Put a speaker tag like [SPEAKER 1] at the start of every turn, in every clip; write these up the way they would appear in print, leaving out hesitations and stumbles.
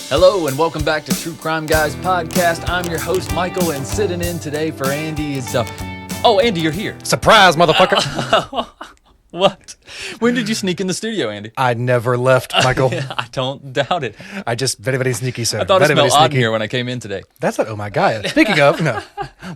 [SPEAKER 1] Hello and welcome back to True Crime Guys Podcast. I'm your host, Michael, and sitting in today for Andy is... Andy, you're here.
[SPEAKER 2] Surprise, motherfucker.
[SPEAKER 1] What? When did you sneak in the studio, Andy?
[SPEAKER 2] I never left, Michael.
[SPEAKER 1] I don't doubt it.
[SPEAKER 2] I just very sneaky, sir.
[SPEAKER 1] I thought it
[SPEAKER 2] very
[SPEAKER 1] smelled odd in here when I came in today.
[SPEAKER 2] That's not, oh my God. Speaking of, no.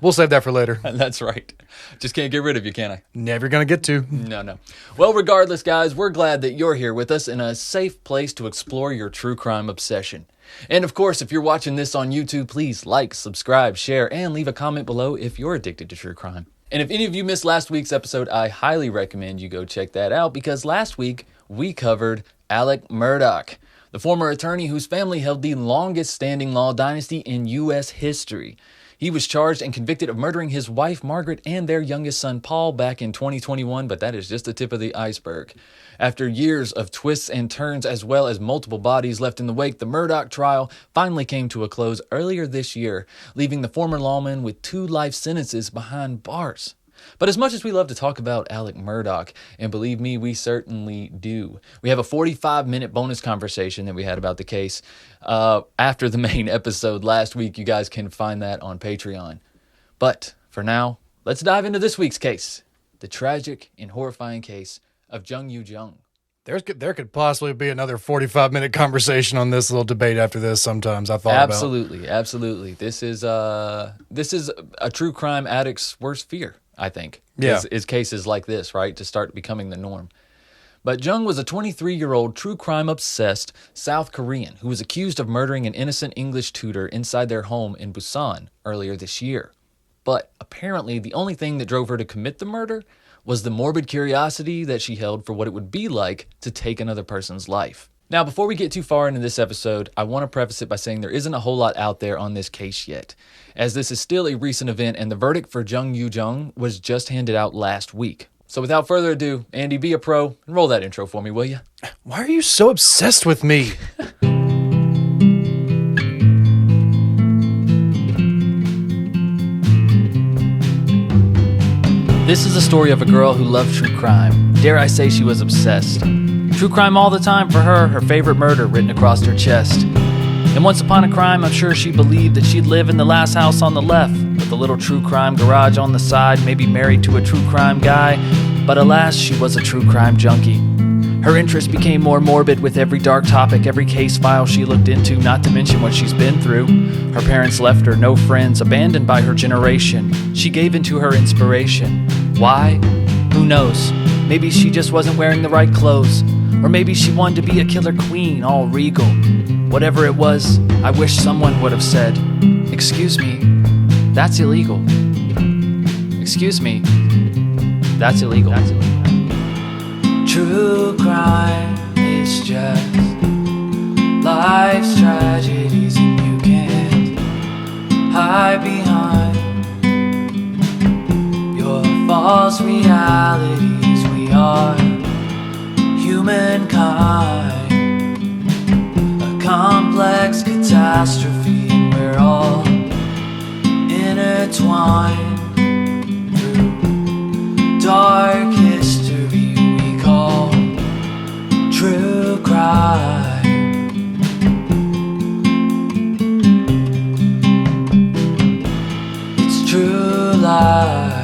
[SPEAKER 2] We'll save that for later.
[SPEAKER 1] That's right. Just can't get rid of you, can I?
[SPEAKER 2] Never gonna get to.
[SPEAKER 1] No. Well, regardless, guys, we're glad that you're here with us in a safe place to explore your true crime obsession. And of course, if you're watching this on YouTube, please like, subscribe, share, and leave a comment below if you're addicted to true crime. And if any of you missed last week's episode, I highly recommend you go check that out because last week we covered Alex Murdaugh, the former attorney whose family held the longest standing law dynasty in U.S. history. He was charged and convicted of murdering his wife, Margaret, and their youngest son, Paul, back in 2021, but that is just the tip of the iceberg. After years of twists and turns, as well as multiple bodies left in the wake, the Murdaugh trial finally came to a close earlier this year, leaving the former lawman with 2 life sentences behind bars. But as much as we love to talk about Alex Murdaugh, and believe me, we certainly do, we have a 45-minute bonus conversation that we had about the case after the main episode last week. You guys can find that on Patreon. But for now, let's dive into this week's case, the tragic and horrifying case of Jung Yoo-Jung.
[SPEAKER 2] There could possibly be another 45-minute conversation on this little debate after this sometimes, I thought
[SPEAKER 1] Absolutely. This is a true crime addict's worst fear, I think.
[SPEAKER 2] Yeah.
[SPEAKER 1] Is cases like this, right? To start becoming the norm. But Jung was a 23-year-old true crime-obsessed South Korean who was accused of murdering an innocent English tutor inside their home in Busan earlier this year. But apparently the only thing that drove her to commit the murder was the morbid curiosity that she held for what it would be like to take another person's life. Now, before we get too far into this episode, I want to preface it by saying there isn't a whole lot out there on this case yet, as this is still a recent event and the verdict for Jung Yoo-Jung was just handed out last week. So without further ado, Andy, be a pro and roll that intro for me, will you?
[SPEAKER 2] Why are you so obsessed with me?
[SPEAKER 1] This is a story of a girl who loved true crime. Dare I say she was obsessed. True crime all the time for her favorite murder written across her chest. And once upon a crime, I'm sure she believed that she'd live in the last house on the left, with a little true crime garage on the side, maybe married to a true crime guy. But alas, she was a true crime junkie. Her interest became more morbid with every dark topic, every case file she looked into, not to mention what she's been through. Her parents left her, no friends, abandoned by her generation. She gave into her inspiration. Why? Who knows? Maybe she just wasn't wearing the right clothes. Or maybe she wanted to be a killer queen, all regal. Whatever it was, I wish someone would have said, "Excuse me, that's illegal. Excuse me, that's illegal." True crime is just life's tragedies, and you can't hide behind your false realities. We are humankind, a complex catastrophe, and we're all intertwined through dark history we call true crime. It's true life.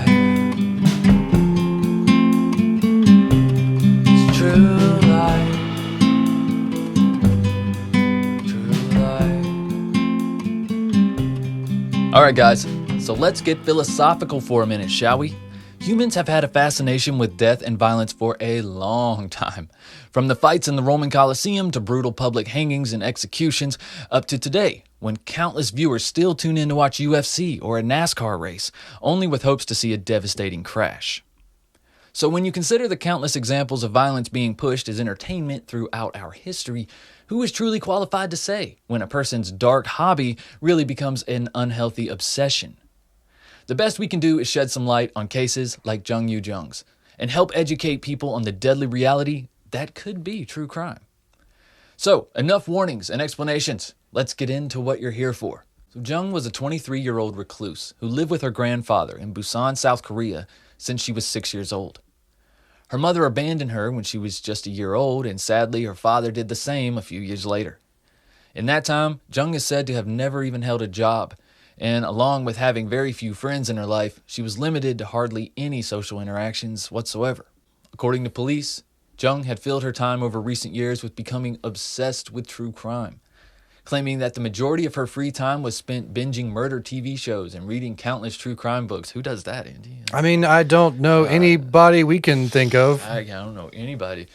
[SPEAKER 1] Alright guys, so let's get philosophical for a minute, shall we? Humans have had a fascination with death and violence for a long time. From the fights in the Roman Colosseum to brutal public hangings and executions, up to today, when countless viewers still tune in to watch UFC or a NASCAR race, only with hopes to see a devastating crash. So when you consider the countless examples of violence being pushed as entertainment throughout our history, who is truly qualified to say when a person's dark hobby really becomes an unhealthy obsession? The best we can do is shed some light on cases like Jung Yoo-Jung's and help educate people on the deadly reality that could be true crime. So, enough warnings and explanations. Let's get into what you're here for. So Jung was a 23-year-old recluse who lived with her grandfather in Busan, South Korea since she was 6 years old. Her mother abandoned her when she was just a year old, and sadly her father did the same a few years later. In that time, Jung is said to have never even held a job, and along with having very few friends in her life, she was limited to hardly any social interactions whatsoever. According to police, Jung had filled her time over recent years with becoming obsessed with true crime, claiming that the majority of her free time was spent binging murder TV shows and reading countless true crime books. Who does that, Andy?
[SPEAKER 2] I mean, I don't know anybody we can think of.
[SPEAKER 1] I don't know anybody.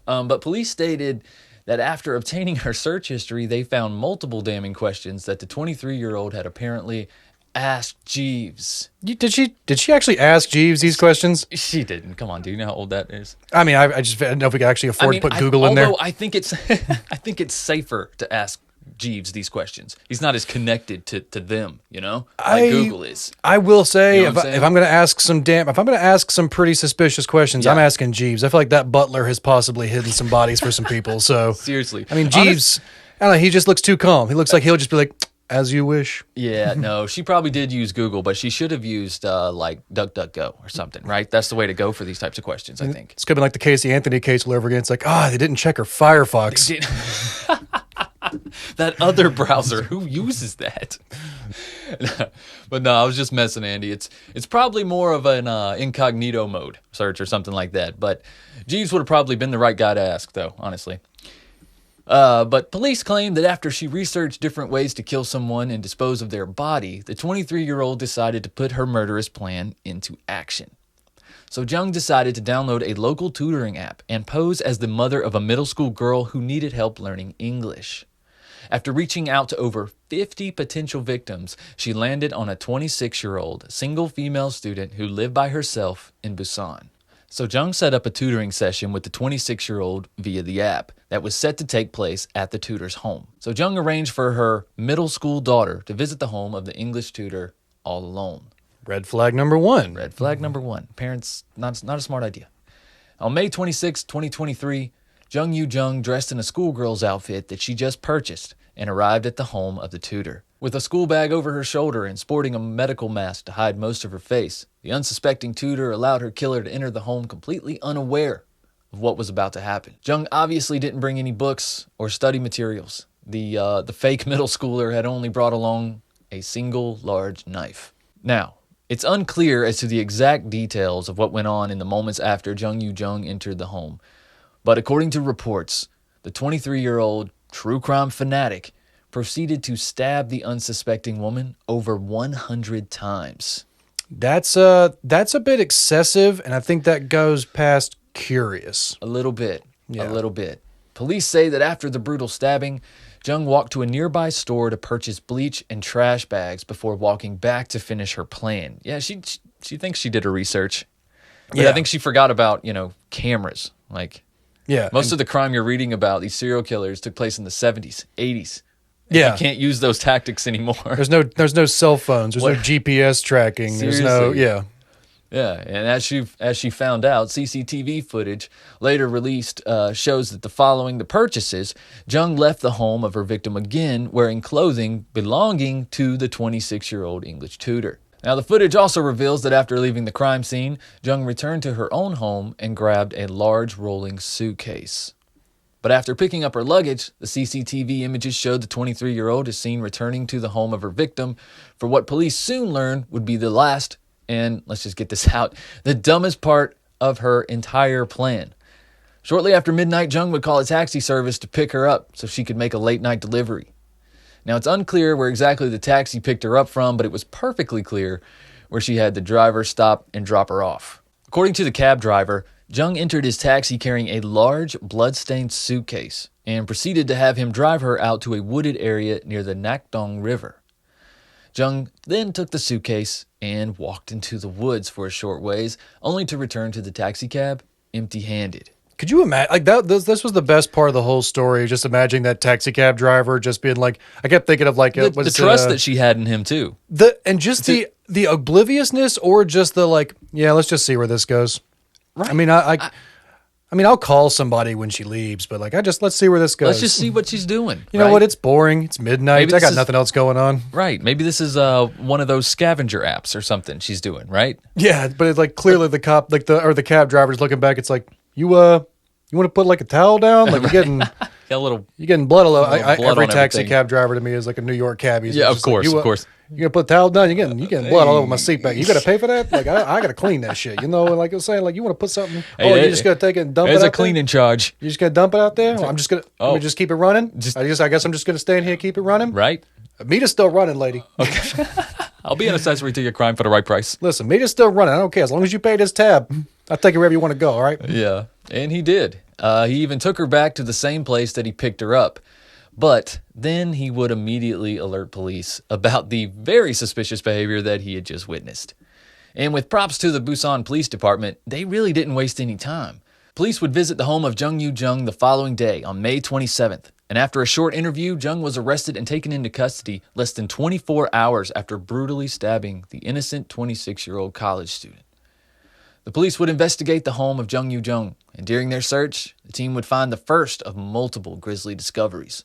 [SPEAKER 1] But police stated that after obtaining her search history, they found multiple damning questions that the 23-year-old had apparently asked Jeeves.
[SPEAKER 2] Did she actually ask Jeeves these questions?
[SPEAKER 1] She didn't. Come on, do you know how old that is?
[SPEAKER 2] I mean, I just don't know if we could actually afford to put Google in there.
[SPEAKER 1] Although I think it's I think it's safer to ask Jeeves these questions. He's not as connected to them, like Google is.
[SPEAKER 2] I will say,
[SPEAKER 1] You know
[SPEAKER 2] if I'm going to ask some pretty suspicious questions, I'm asking Jeeves. I feel like that butler has possibly hidden some bodies for some people. So
[SPEAKER 1] seriously,
[SPEAKER 2] I mean, Jeeves, I don't know, he just looks too calm. He looks like he'll just be like, as you wish.
[SPEAKER 1] Yeah, no, she probably did use Google, but she should have used like DuckDuckGo or something, right? That's the way to go for these types of questions, I think.
[SPEAKER 2] It's going to be like the Casey Anthony case all over again. It's like, they didn't check her Firefox.
[SPEAKER 1] That other browser, who uses that? But no, I was just messing, Andy. It's probably more of an incognito mode search or something like that. But Jeeves would have probably been the right guy to ask, though, honestly. But police claim that after she researched different ways to kill someone and dispose of their body, the 23-year-old decided to put her murderous plan into action. So Jung decided to download a local tutoring app and pose as the mother of a middle school girl who needed help learning English. After reaching out to over 50 potential victims, she landed on a 26-year-old single female student who lived by herself in Busan. So Jung set up a tutoring session with the 26-year-old via the app that was set to take place at the tutor's home. So Jung arranged for her middle school daughter to visit the home of the English tutor all alone.
[SPEAKER 2] Red flag number one.
[SPEAKER 1] Red flag number one. Parents, not a smart idea. On May 26, 2023, Jung Yoo-Jung dressed in a schoolgirl's outfit that she just purchased and arrived at the home of the tutor. With a school bag over her shoulder and sporting a medical mask to hide most of her face, the unsuspecting tutor allowed her killer to enter the home completely unaware of what was about to happen. Jung obviously didn't bring any books or study materials. The fake middle schooler had only brought along a single large knife. Now, it's unclear as to the exact details of what went on in the moments after Jung Yoo-Jung entered the home, but according to reports, the 23-year-old true crime fanatic proceeded to stab the unsuspecting woman over 100 times.
[SPEAKER 2] That's a bit excessive, and I think that goes past curious.
[SPEAKER 1] A little bit.
[SPEAKER 2] Yeah.
[SPEAKER 1] A little bit. Police say that after the brutal stabbing, Jung walked to a nearby store to purchase bleach and trash bags before walking back to finish her plan. Yeah, she thinks she did her research. But
[SPEAKER 2] Yeah.
[SPEAKER 1] I think she forgot about, cameras. Most
[SPEAKER 2] Yeah.
[SPEAKER 1] of the crime you're reading about, these serial killers, took place in the 70s, 80s.
[SPEAKER 2] Yeah.
[SPEAKER 1] You can't use those tactics anymore.
[SPEAKER 2] There's no cell phones. There's no GPS tracking.
[SPEAKER 1] Seriously.
[SPEAKER 2] There's no, yeah.
[SPEAKER 1] Yeah, and as she found out, CCTV footage later released shows that following the purchases, Jung left the home of her victim again wearing clothing belonging to the 26-year-old English tutor. Now, the footage also reveals that after leaving the crime scene, Jung returned to her own home and grabbed a large rolling suitcase. But after picking up her luggage, the CCTV images showed the 23-year-old is seen returning to the home of her victim for what police soon learned would be the last, and let's just get this out, the dumbest part of her entire plan. Shortly after midnight, Jung would call a taxi service to pick her up so she could make a late-night delivery. Now, it's unclear where exactly the taxi picked her up from, but it was perfectly clear where she had the driver stop and drop her off. According to the cab driver, Jung entered his taxi carrying a large, blood-stained suitcase and proceeded to have him drive her out to a wooded area near the Nakdong River. Jung then took the suitcase and walked into the woods for a short ways, only to return to the taxicab empty-handed.
[SPEAKER 2] Could you imagine? Like that. This was the best part of the whole story. Just imagining that taxi cab driver just being like. I kept thinking of like
[SPEAKER 1] The trust that she had in him too.
[SPEAKER 2] The obliviousness, or just the like. Yeah, let's just see where this goes.
[SPEAKER 1] Right.
[SPEAKER 2] I mean, I'll call somebody when she leaves, but like, let's see where this goes.
[SPEAKER 1] Let's just see what she's doing.
[SPEAKER 2] You know what? It's boring. It's midnight.
[SPEAKER 1] Maybe
[SPEAKER 2] I got
[SPEAKER 1] this
[SPEAKER 2] nothing else going on.
[SPEAKER 1] Right. Maybe this is one of those scavenger apps or something she's doing, right?
[SPEAKER 2] Yeah, but it's like clearly the cop, the cab driver's looking back. It's like you want to put like a towel down, like we're getting.
[SPEAKER 1] Got a little.
[SPEAKER 2] You're getting blood all over.
[SPEAKER 1] Blood
[SPEAKER 2] Every
[SPEAKER 1] on
[SPEAKER 2] taxi
[SPEAKER 1] everything.
[SPEAKER 2] cab driver to me is like a New York cabbie. So
[SPEAKER 1] Yeah,
[SPEAKER 2] it's
[SPEAKER 1] of
[SPEAKER 2] just like,
[SPEAKER 1] course, of course.
[SPEAKER 2] You gonna put towel down? You're getting blood all over my seat back. You gotta pay for that? Like I gotta clean that shit. You know, like I was saying, like you want to put something.
[SPEAKER 1] Hey,
[SPEAKER 2] you just gotta take it and dump it out
[SPEAKER 1] There's a
[SPEAKER 2] there?
[SPEAKER 1] cleaning charge,
[SPEAKER 2] You just gonna dump it out there? Well, I'm just gonna.
[SPEAKER 1] Oh.
[SPEAKER 2] Let me just keep it running. I guess I'm just gonna stay in here and keep it running.
[SPEAKER 1] right?
[SPEAKER 2] Meat still running, lady.
[SPEAKER 1] I'll be an accessory to your crime for the right price.
[SPEAKER 2] Listen, meat still running. I don't care as long as you pay this tab. I'll take it wherever you want to go. All right.
[SPEAKER 1] Yeah, and he did. He even took her back to the same place that he picked her up. But then he would immediately alert police about the very suspicious behavior that he had just witnessed. And with props to the Busan Police Department, they really didn't waste any time. Police would visit the home of Jung Yoo-Jung the following day on May 27th. And after a short interview, Jung was arrested and taken into custody less than 24 hours after brutally stabbing the innocent 26-year-old college student. The police would investigate the home of Jung Yoo-Jung, and during their search, the team would find the first of multiple grisly discoveries.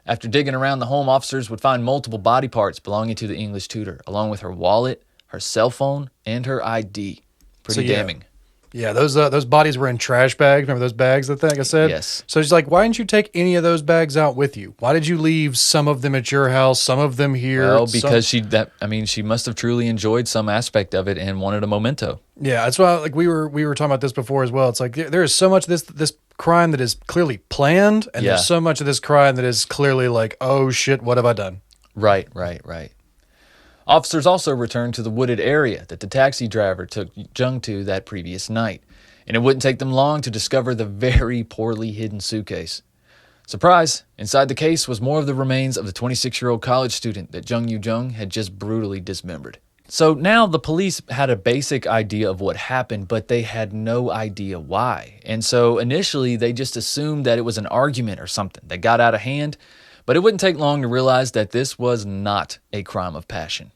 [SPEAKER 1] After digging around the home, officers would find multiple body parts belonging to the English tutor, along with her wallet, her cell phone, and her ID. Pretty damning.
[SPEAKER 2] Yeah, those bodies were in trash bags. Remember those bags, I think I said?
[SPEAKER 1] Yes.
[SPEAKER 2] So she's like, why didn't you take any of those bags out with you? Why did you leave some of them at your house, some of them here?
[SPEAKER 1] Well, because she must have truly enjoyed some aspect of it and wanted a memento.
[SPEAKER 2] Yeah, that's why like we were talking about this before as well. It's like there is so much of this crime that is clearly planned, and there's so much of this crime that is clearly like, oh shit, what have I done?
[SPEAKER 1] Right. Officers also returned to the wooded area that the taxi driver took Jung to that previous night, and it wouldn't take them long to discover the very poorly hidden suitcase. Surprise! Inside the case was more of the remains of the 26-year-old college student that Jung Yoo-Jung had just brutally dismembered. So now the police had a basic idea of what happened, but they had no idea why. And so initially they just assumed that it was an argument or something that got out of hand, but it wouldn't take long to realize that this was not a crime of passion.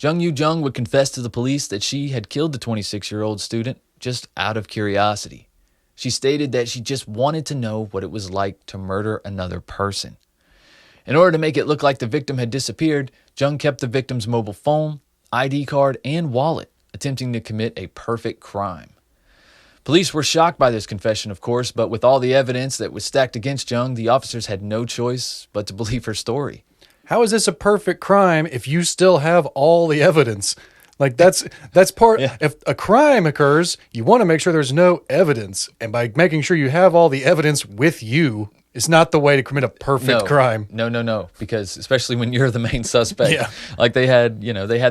[SPEAKER 1] Jung Yoo-Jung would confess to the police that she had killed the 26-year-old student just out of curiosity. She stated that she just wanted to know what it was like to murder another person. In order to make it look like the victim had disappeared, Jung kept the victim's mobile phone, ID card, and wallet, attempting to commit a perfect crime. Police were shocked by this confession, of course, but with all the evidence that was stacked against Jung, the officers had no choice but to believe her story.
[SPEAKER 2] How is this a perfect crime if you still have all the evidence? Like that's part.
[SPEAKER 1] Yeah.
[SPEAKER 2] If a crime occurs, you want to make sure there's no evidence, and by making sure you have all the evidence with you, is not the way to commit a perfect crime.
[SPEAKER 1] No, because especially when you're the main suspect.
[SPEAKER 2] Yeah.
[SPEAKER 1] Like they had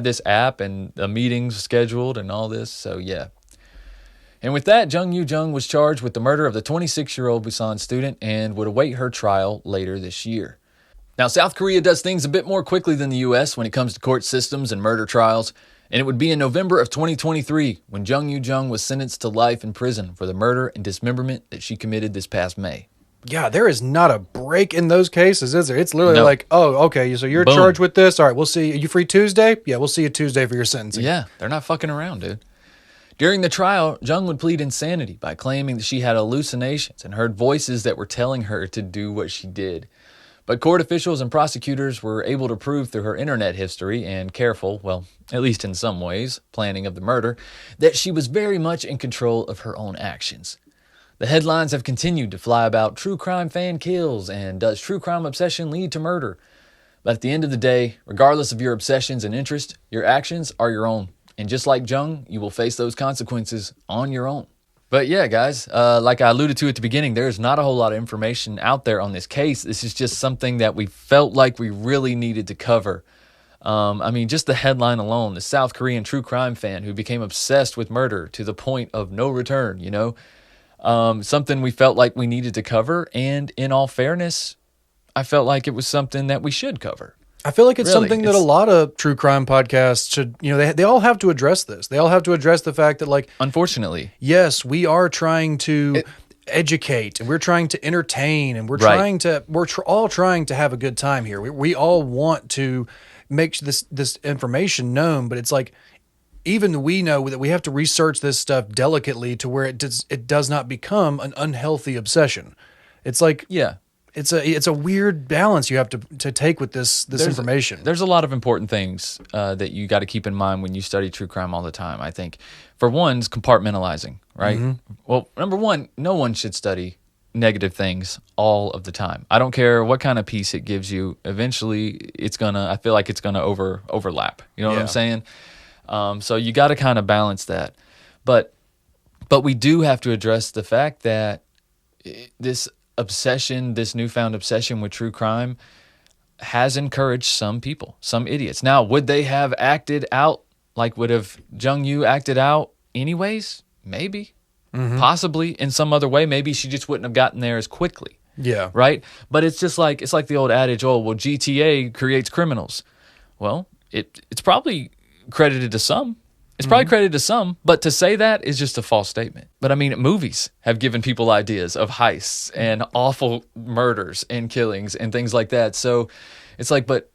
[SPEAKER 1] this app and the meetings scheduled and all this, so yeah. And with that, Jung Yoo-Jung was charged with the murder of the 26-year-old Busan student and would await her trial later this year. Now, South Korea does things a bit more quickly than the U.S. when it comes to court systems and murder trials, and it would be in November of 2023 when Jung Yoo-Jung was sentenced to life in prison for the murder and dismemberment that she committed this past May.
[SPEAKER 2] Yeah, there is not a break in those cases, is there? It's literally
[SPEAKER 1] No.
[SPEAKER 2] like, oh, okay, so you're
[SPEAKER 1] Boom.
[SPEAKER 2] charged with this. All right, we'll see. Are you free Tuesday? Yeah, we'll see you Tuesday for your sentencing.
[SPEAKER 1] Yeah, they're not fucking around, dude. During the trial, Jung would plead insanity by claiming that she had hallucinations and heard voices that were telling her to do what she did. But court officials and prosecutors were able to prove through her internet history and careful, well, at least in some ways, planning of the murder, that she was very much in control of her own actions. The headlines have continued to fly about true crime fan kills and does true crime obsession lead to murder? But at the end of the day, regardless of your obsessions and interest, your actions are your own. And just like Jung, you will face those consequences on your own. But yeah, guys, like I alluded to at the beginning, there's not a whole lot of information out there on this case. This is just something that we felt like we really needed to cover. Just the headline alone, the South Korean true crime fan who became obsessed with murder to the point of no return, something we felt like we needed to cover. And in all fairness, I felt like it was something that we should cover.
[SPEAKER 2] I feel like it's
[SPEAKER 1] Really,
[SPEAKER 2] something that a lot of true crime podcasts should, they all have to address this. They all have to address the fact that, like,
[SPEAKER 1] Unfortunately.
[SPEAKER 2] yes, we are trying to educate and we're trying to entertain and we're trying to, all trying to have a good time here. We all want to make this information known, but it's like, even we know that we have to research this stuff delicately to where it does not become an unhealthy obsession. It's like,
[SPEAKER 1] Yeah.
[SPEAKER 2] it's a weird balance you have to take with this information.
[SPEAKER 1] There's a lot of important things that you got to keep in mind when you study true crime all the time. I think, for one, is compartmentalizing, right?
[SPEAKER 2] Mm-hmm.
[SPEAKER 1] Well, number one, no one should study negative things all of the time. I don't care what kind of peace it gives you. Eventually, I feel like it's gonna overlap. You know what I'm saying? So you got to kind of balance that. But we do have to address the fact that this newfound obsession with true crime has encouraged some people, some idiots. Now, would they have acted out like would have Jung Yoo acted out anyways? Maybe. Possibly in some other way. Maybe she just wouldn't have gotten there as quickly.
[SPEAKER 2] Yeah.
[SPEAKER 1] Right? But it's just like the old adage, oh, well, GTA creates criminals. Well, it's probably credited to some. It's probably credited to some, but to say that is just a false statement. But I mean, movies have given people ideas of heists and awful murders and killings and things like that. So it's like, but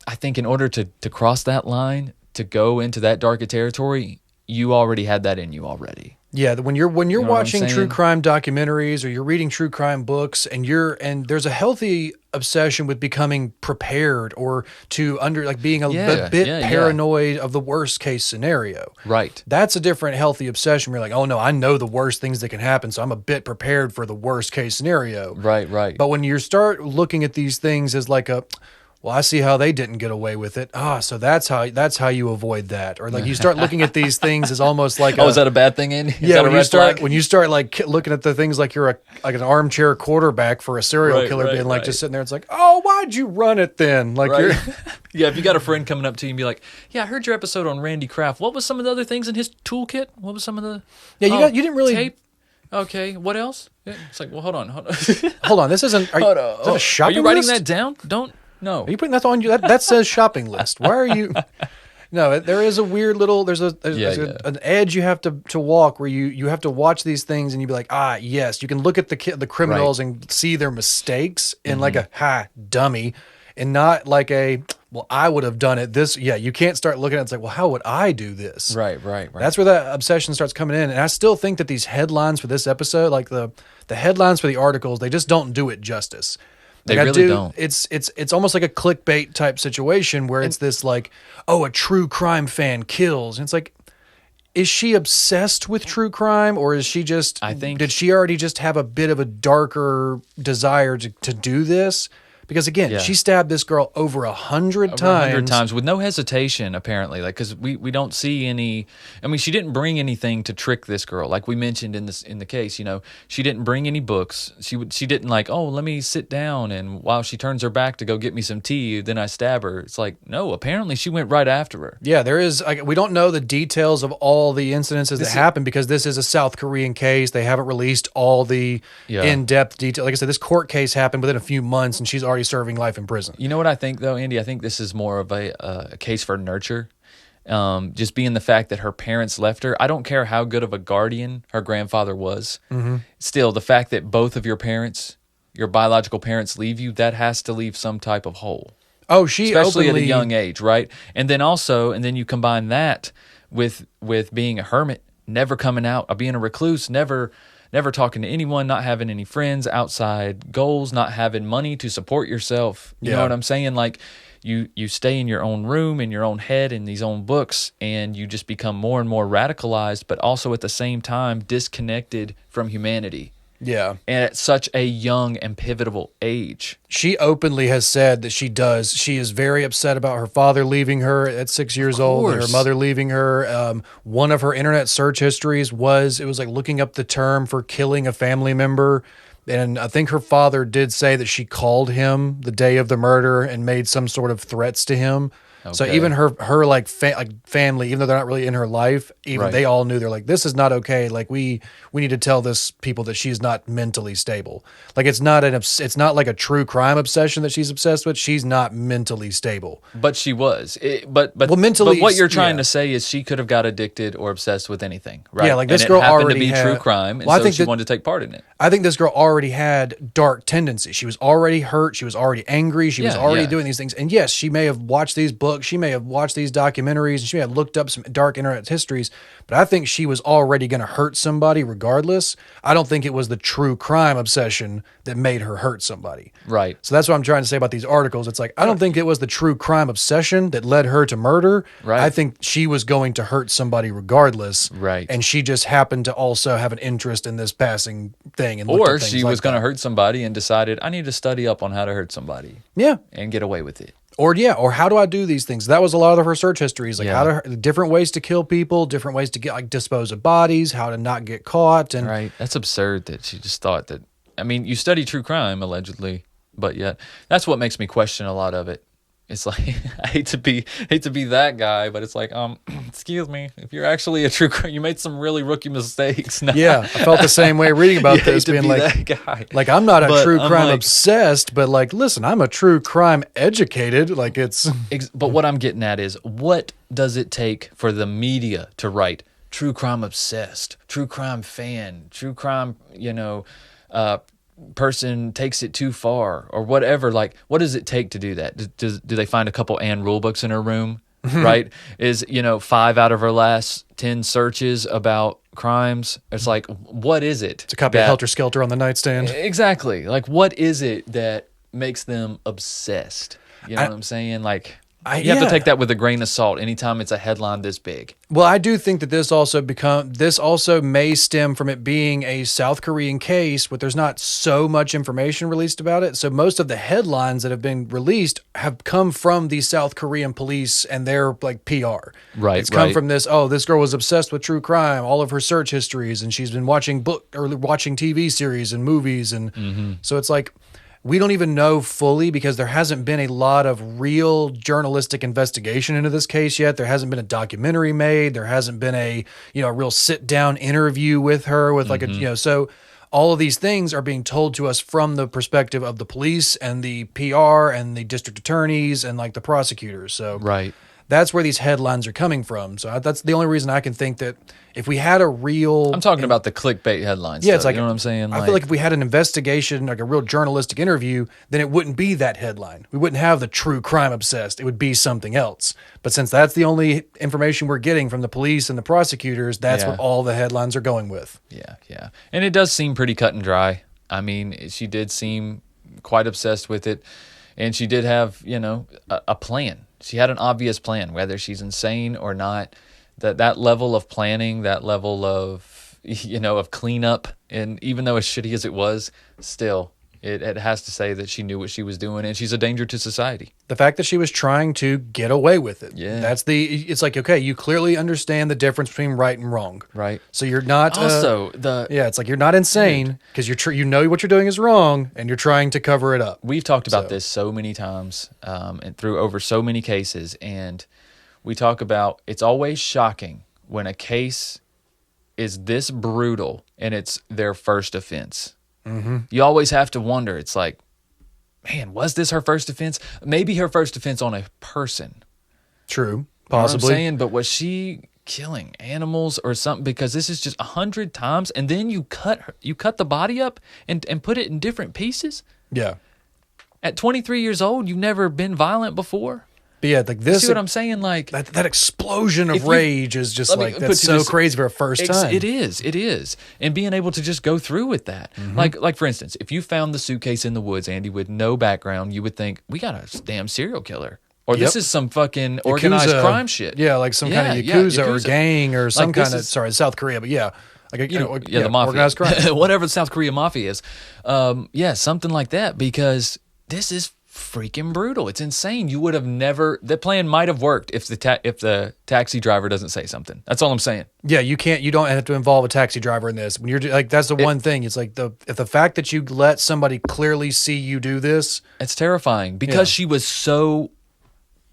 [SPEAKER 1] I think in order to cross that line, to go into that darker territory, you already had that in you already.
[SPEAKER 2] Yeah, when you're watching true crime documentaries or you're reading true crime books and there's a healthy obsession with becoming prepared or being a bit paranoid of the worst case scenario.
[SPEAKER 1] Right.
[SPEAKER 2] That's a different healthy obsession. Where you're like, oh no, I know the worst things that can happen, so I'm a bit prepared for the worst case scenario.
[SPEAKER 1] Right.
[SPEAKER 2] But when you start looking at these things as like well, I see how they didn't get away with it. So that's how you avoid that. Or like you start looking at these things as almost like
[SPEAKER 1] is that a bad thing, Andy?
[SPEAKER 2] Yeah, when you start like looking at the things like you're like an armchair quarterback for a serial killer, being like just sitting there, it's like, oh, why'd you run it then? Like you're
[SPEAKER 1] yeah, if you got a friend coming up to you and be like, yeah, I heard your episode on Randy Kraft. What was some of the other things in his toolkit? What was some of the
[SPEAKER 2] you didn't really
[SPEAKER 1] tape? Okay, what else? Yeah, it's like, well, hold on.
[SPEAKER 2] Hold on, this isn't. Is that a shopping
[SPEAKER 1] Are you writing
[SPEAKER 2] list?
[SPEAKER 1] that down? Don't. No.
[SPEAKER 2] Are you putting that on you? That says shopping list. Why are you? No, there is a weird little. There's an edge you have to walk where you have to watch these things and you be like, yes, you can look at the criminals and see their mistakes in like a dummy, and not like well, I would have done it this. Yeah, you can't start looking at it and say, well, how would I do this?
[SPEAKER 1] Right.
[SPEAKER 2] That's where that obsession starts coming in, and I still think that these headlines for this episode, like the headlines for the articles, they just don't do it justice.
[SPEAKER 1] They really don't.
[SPEAKER 2] It's almost like a clickbait type situation where it's this like, oh, a true crime fan kills. And it's like, is she obsessed with true crime, or is she just, did she already just have a bit of a darker desire to do this? Because again, she stabbed this girl over 100 times.
[SPEAKER 1] 100 times with no hesitation, apparently. Like, because we don't see any. I mean, she didn't bring anything to trick this girl, like we mentioned in the case. You know, she didn't bring any books. She didn't like, oh, let me sit down, and while she turns her back to go get me some tea, then I stab her. It's like, no, apparently she went right after her.
[SPEAKER 2] Yeah, there is. We don't know the details of all the incidences that happened because this is a South Korean case. They haven't released all the in-depth detail. Like I said, this court case happened within a few months, and she's already serving life in prison.
[SPEAKER 1] You know what I think, though, Andy? I think this is more of a case for nurture. Just being the fact that her parents left her. I don't care how good of a guardian her grandfather was. Mm-hmm. Still, the fact that both of your parents, your biological parents, leave you, that has to leave some type of hole.
[SPEAKER 2] Oh, she
[SPEAKER 1] especially
[SPEAKER 2] openly...
[SPEAKER 1] at a young age, right? And then you combine that with being a hermit, never coming out, being a recluse, never talking to anyone, not having any friends, outside goals, not having money to support yourself. You know what I'm saying? Like, you stay in your own room, in your own head, in these own books, and you just become more and more radicalized, but also at the same time disconnected from humanity.
[SPEAKER 2] Yeah.
[SPEAKER 1] And at such a young and pivotal age.
[SPEAKER 2] She openly has said that she is very upset about her father leaving her at 6 years old and her mother leaving her. One of her internet search histories was like looking up the term for killing a family member. And I think her father did say that she called him the day of the murder and made some sort of threats to him. Okay. So even her like family, even though they're not really in her life, even they all knew, they're like, this is not okay. Like we need to tell this people that she's not mentally stable. Like it's not like a true crime obsession that she's obsessed with. She's not mentally stable.
[SPEAKER 1] But she was. But mentally. But what you're trying to say is she could have got addicted or obsessed with anything, right?
[SPEAKER 2] Yeah, like this girl already
[SPEAKER 1] had true crime, and so she wanted to take part in it.
[SPEAKER 2] I think this girl already had dark tendencies. She was already hurt. She was already angry. She was already doing these things. And yes, she may have watched these books book. She may have watched these documentaries, and she may have looked up some dark internet histories, but I think she was already going to hurt somebody regardless. I don't think it was the true crime obsession that made her hurt somebody.
[SPEAKER 1] Right.
[SPEAKER 2] So that's what I'm trying to say about these articles. It's like, I don't think it was the true crime obsession that led her to murder.
[SPEAKER 1] Right.
[SPEAKER 2] I think she was going to hurt somebody regardless.
[SPEAKER 1] Right.
[SPEAKER 2] And she just happened to also have an interest in this passing thing. And
[SPEAKER 1] or she was going to hurt somebody and decided, I need to study up on how to hurt somebody.
[SPEAKER 2] Yeah.
[SPEAKER 1] And get away with it.
[SPEAKER 2] Or how do I do these things? That was a lot of her search histories, like how to different ways to kill people, different ways to get like dispose of bodies, how to not get caught. And
[SPEAKER 1] right. That's absurd that she just thought that. I mean, you study true crime allegedly, but yet that's what makes me question a lot of it. It's like I hate to be that guy, but it's like, excuse me, if you're actually a true crime, you made some really rookie mistakes. No.
[SPEAKER 2] Yeah, I felt the same way reading about this, being like,
[SPEAKER 1] that guy.
[SPEAKER 2] Like I'm not a true crime obsessed, but like, listen, I'm a true crime educated. Like it's.
[SPEAKER 1] But what I'm getting at is, what does it take for the media to write true crime obsessed, true crime fan, true crime, person takes it too far or whatever? Like, what does it take to do that? Do they find a couple Anne rule books in her room? Right? Is 5 out of her last 10 searches about crimes? It's like, what is it?
[SPEAKER 2] It's a copy of Helter Skelter on the nightstand.
[SPEAKER 1] Exactly. Like, what is it that makes them obsessed? You know what I'm saying? Like, you have to take that with a grain of salt anytime it's a headline this big.
[SPEAKER 2] Well, I do think that this also may stem from it being a South Korean case, but there's not so much information released about it. So most of the headlines that have been released have come from the South Korean police and their like PR.
[SPEAKER 1] Right.
[SPEAKER 2] It's come from this. Oh, this girl was obsessed with true crime, all of her search histories, and she's been watching TV series and movies, and so it's like. We don't even know fully because there hasn't been a lot of real journalistic investigation into this case yet. There hasn't been a documentary made. There hasn't been a real sit down interview with her with so all of these things are being told to us from the perspective of the police and the PR and the district attorneys and like the prosecutors. So
[SPEAKER 1] right.
[SPEAKER 2] That's where these headlines are coming from. So that's the only reason I can think that if we had a real...
[SPEAKER 1] I'm talking about the clickbait headlines.
[SPEAKER 2] Yeah, it's like...
[SPEAKER 1] You know what I'm saying?
[SPEAKER 2] I feel like if we had an investigation, like a real journalistic interview, then it wouldn't be that headline. We wouldn't have the true crime obsessed. It would be something else. But since that's the only information we're getting from the police and the prosecutors, that's what all the headlines are going with.
[SPEAKER 1] Yeah, yeah. And it does seem pretty cut and dry. I mean, she did seem quite obsessed with it. And she did have, a plan. She had an obvious plan, whether she's insane or not. That level of planning, that level of, of cleanup, and even though as shitty as it was, still, it has to say that she knew what she was doing, and she's a danger to society.
[SPEAKER 2] The fact that she was trying to get away with it.
[SPEAKER 1] Yeah.
[SPEAKER 2] It's like, okay, you clearly understand the difference between right and wrong.
[SPEAKER 1] Right.
[SPEAKER 2] So you're not...
[SPEAKER 1] Also,
[SPEAKER 2] it's like you're not insane because you know what you're doing is wrong and you're trying to cover it up.
[SPEAKER 1] We've talked about this so many times and through over so many cases, and we talk about it's always shocking when a case is this brutal and it's their first offense. Mm-hmm. You always have to wonder. It's like, man, was this her first offense? Maybe her first offense on a person.
[SPEAKER 2] True, possibly.
[SPEAKER 1] You know what I'm saying? But was she killing animals or something? Because this is just 100 times, and then you cut the body up and put it in different pieces.
[SPEAKER 2] Yeah.
[SPEAKER 1] At 23 years old, you've never been violent before.
[SPEAKER 2] But yeah, like this.
[SPEAKER 1] You see what I'm saying? Like
[SPEAKER 2] that explosion of rage is just like that's so crazy for a first time.
[SPEAKER 1] It is, and being able to just go through with that. Mm-hmm. Like for instance, if you found the suitcase in the woods, Andy, with no background, you would think we got a damn serial killer, or this is some fucking organized crime shit.
[SPEAKER 2] Yeah, like some kind of Yakuza or gang or some kind of South Korea, but yeah. Like the mafia, organized crime,
[SPEAKER 1] whatever the South Korea mafia is, something like that. Because this is freaking brutal. It's insane. You would have never. The plan might have worked if the taxi driver doesn't say something. That's all I'm saying.
[SPEAKER 2] Yeah, you can't. You don't have to involve a taxi driver in this. When you're like, that's the one thing. It's like if the fact that you let somebody clearly see you do this,
[SPEAKER 1] it's terrifying because she was so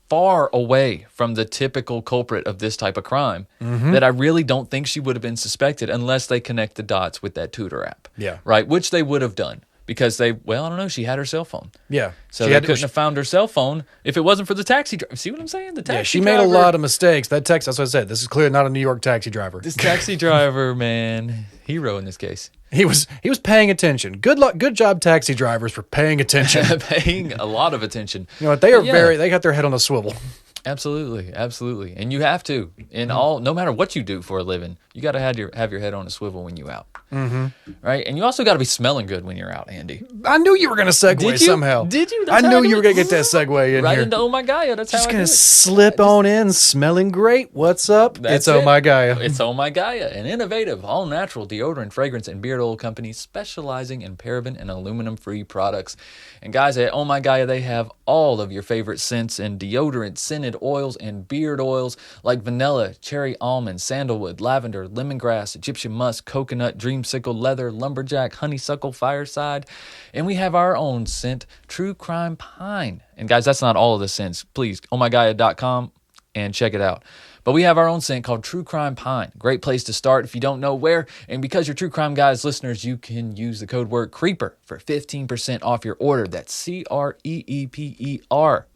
[SPEAKER 1] far away from the typical culprit of this type of crime that I really don't think she would have been suspected unless they connect the dots with that tutor app.
[SPEAKER 2] Yeah.
[SPEAKER 1] Right? Which they would have done because I don't know, she had her cell phone.
[SPEAKER 2] Yeah.
[SPEAKER 1] So they couldn't have found her cell phone if it wasn't for the taxi driver. See what I'm saying? The taxi
[SPEAKER 2] driver. Made a lot of mistakes. That's what I said. This is clearly not a New York taxi driver.
[SPEAKER 1] This taxi driver, man, hero in this case.
[SPEAKER 2] He was paying attention. Good job, taxi drivers, for paying attention.
[SPEAKER 1] Paying a lot of attention.
[SPEAKER 2] You know what? They got their head on a swivel.
[SPEAKER 1] Absolutely, absolutely. And you have to, no matter what you do for a living, you got to have your head on a swivel when you out. Right? And you also got to be smelling good when you're out, Andy.
[SPEAKER 2] I knew you were going to segue somehow.
[SPEAKER 1] Did you?
[SPEAKER 2] I knew you were going to get that segue in
[SPEAKER 1] right
[SPEAKER 2] here.
[SPEAKER 1] Into Oh My Gaia. That's
[SPEAKER 2] just
[SPEAKER 1] how I
[SPEAKER 2] going
[SPEAKER 1] do
[SPEAKER 2] to
[SPEAKER 1] it.
[SPEAKER 2] slip on in, smelling great. What's up? It's Oh My Gaia.
[SPEAKER 1] It's Oh My Gaia, an innovative, all-natural deodorant, fragrance, and beard oil company specializing in paraben and aluminum-free products. And guys, at Oh My Gaia, they have all of your favorite scents and deodorant, scented oils, and beard oils like vanilla, cherry almond, sandalwood, lavender, lemongrass, Egyptian musk, coconut, dreamsicle, leather, lumberjack, honeysuckle, fireside. And we have our own scent, True Crime Pine. And guys, that's not all of the scents. Please, ohmygaia.com and check it out. But we have our own scent called True Crime Pine. Great place to start if you don't know where. And because you're True Crime Guys listeners, you can use the code word CREEPER for 15% off your order. That's CREEPER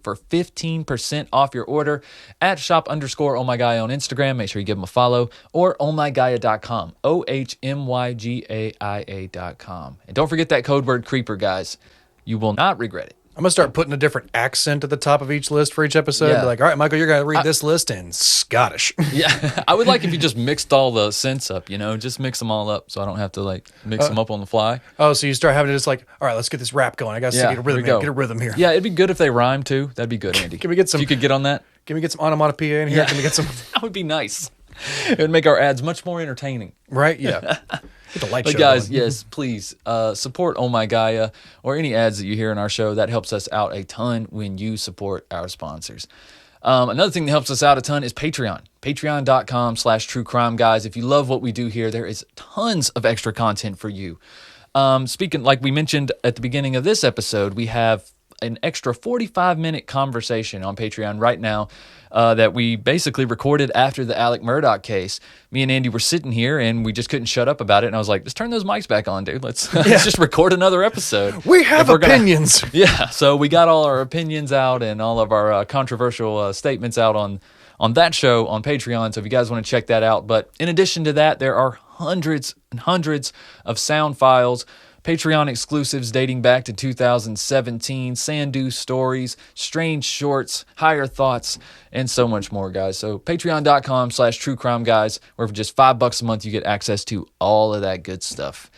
[SPEAKER 1] for 15% off your order at shop_ohmygaia on Instagram. Make sure you give them a follow, or ohmygaia.com, ohmygaia.com. And don't forget that code word CREEPER, guys. You will not regret it.
[SPEAKER 2] I'm going to start putting a different accent at the top of each list for each episode.
[SPEAKER 1] Yeah.
[SPEAKER 2] Be like, all right, Michael, you're going to read this list in Scottish.
[SPEAKER 1] Yeah, I would like if you just mixed all the scents up, just mix them all up so I don't have to mix them up on the fly.
[SPEAKER 2] Oh, so you start having to just all right, let's get this rap going. I got to get a rhythm here. Get a rhythm here.
[SPEAKER 1] Yeah, it'd be good if they rhyme too. That'd be good, Andy.
[SPEAKER 2] Can we get some?
[SPEAKER 1] If you could get on that?
[SPEAKER 2] Can we get some onomatopoeia in here?
[SPEAKER 1] Yeah.
[SPEAKER 2] Can we get some?
[SPEAKER 1] That would be nice. It would make our ads much more entertaining.
[SPEAKER 2] Right? Yeah. Get the light
[SPEAKER 1] But
[SPEAKER 2] show
[SPEAKER 1] guys,
[SPEAKER 2] going.
[SPEAKER 1] yes, please support Oh My Gaia or any ads that you hear in our show. That helps us out a ton when you support our sponsors. Another thing that helps us out a ton is Patreon. Patreon.com/True Crime Guys. If you love what we do here, there is tons of extra content for you. Speaking, like we mentioned at the beginning of this episode, we have an extra 45-minute conversation on Patreon right now that we basically recorded after the Alec Murdaugh case. Me and Andy were sitting here and we just couldn't shut up about it. And I was like, just turn those mics back on, dude. Let's just record another episode.
[SPEAKER 2] We have opinions.
[SPEAKER 1] So we got all our opinions out and all of our controversial statements out on that show on Patreon. So if you guys want to check that out. But in addition to that, there are hundreds and hundreds of sound files, Patreon exclusives dating back to 2017, Sandu stories, strange shorts, higher thoughts, and so much more, guys. So patreon.com/True Crime Guys, where for just $5 a month, you get access to all of that good stuff.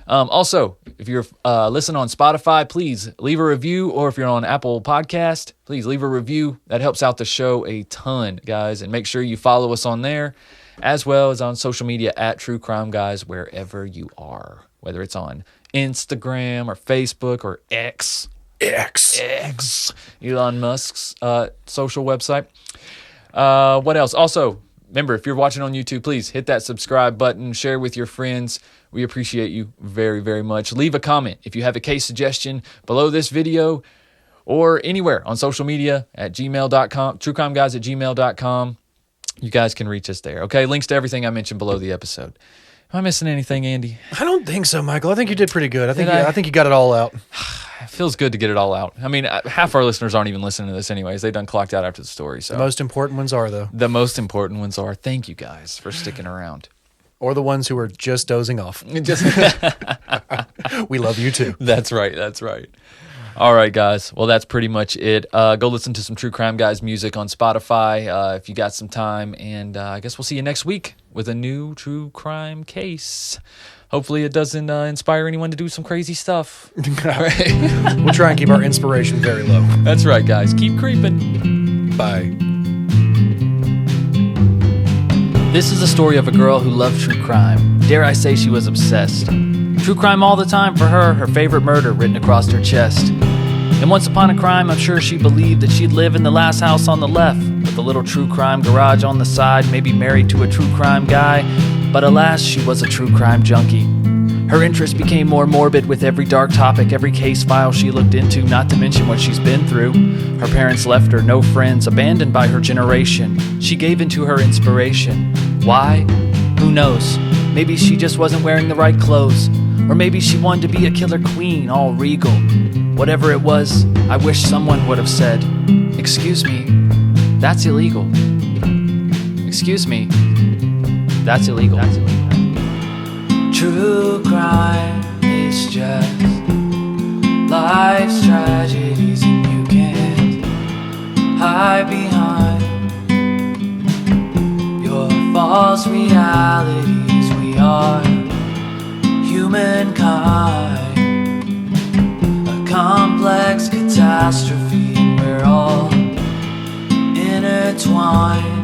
[SPEAKER 1] Also, if you're listening on Spotify, please leave a review, or if you're on Apple Podcast, please leave a review. That helps out the show a ton, guys. And make sure you follow us on there, as well as on social media at True Crime Guys, wherever you are, whether it's on Instagram or Facebook or X, Elon Musk's social website. What else? Also, remember, if you're watching on YouTube, please hit that subscribe button, share with your friends. We appreciate you very, very much. Leave a comment if you have a case suggestion below this video or anywhere on social media at gmail.com, truecrimeguys@gmail.com. You guys can reach us there. Okay, links to everything I mentioned below the episode. Am I missing anything, Andy?
[SPEAKER 2] I don't think so, Michael. I think you did pretty good. I think you got it all out.
[SPEAKER 1] It feels good to get it all out. I mean, half our listeners aren't even listening to this anyways. They done clocked out after the story. So
[SPEAKER 2] the most important ones are, though.
[SPEAKER 1] The most important ones are. Thank you guys for sticking around.
[SPEAKER 2] Or the ones who are just dozing off. We love you too.
[SPEAKER 1] That's right. That's right. All right, guys. Well, that's pretty much it. Go listen to some True Crime Guys music on Spotify if you got some time. And I guess we'll see you next week with a new true crime case. Hopefully it doesn't inspire anyone to do some crazy stuff. All right.
[SPEAKER 2] We'll try and keep our inspiration very low.
[SPEAKER 1] That's right, guys. Keep creeping.
[SPEAKER 2] Bye.
[SPEAKER 1] This is the story of a girl who loved true crime. Dare I say she was obsessed. True crime all the time for her favorite murder written across her chest. And once upon a crime, I'm sure she believed that she'd live in the last house on the left, with a little true crime garage on the side, maybe married to a true crime guy. But alas, she was a true crime junkie. Her interest became more morbid with every dark topic, every case file she looked into, not to mention what she's been through. Her parents left her, no friends, abandoned by her generation. She gave into her inspiration. Why? Who knows? Maybe she just wasn't wearing the right clothes. Or maybe she wanted to be a killer queen, all regal. Whatever it was, I wish someone would have said, "Excuse me, that's illegal. Excuse me, that's illegal." True crime is just life's tragedies, and you can't hide behind false realities. We are humankind, a complex catastrophe, and we're all intertwined.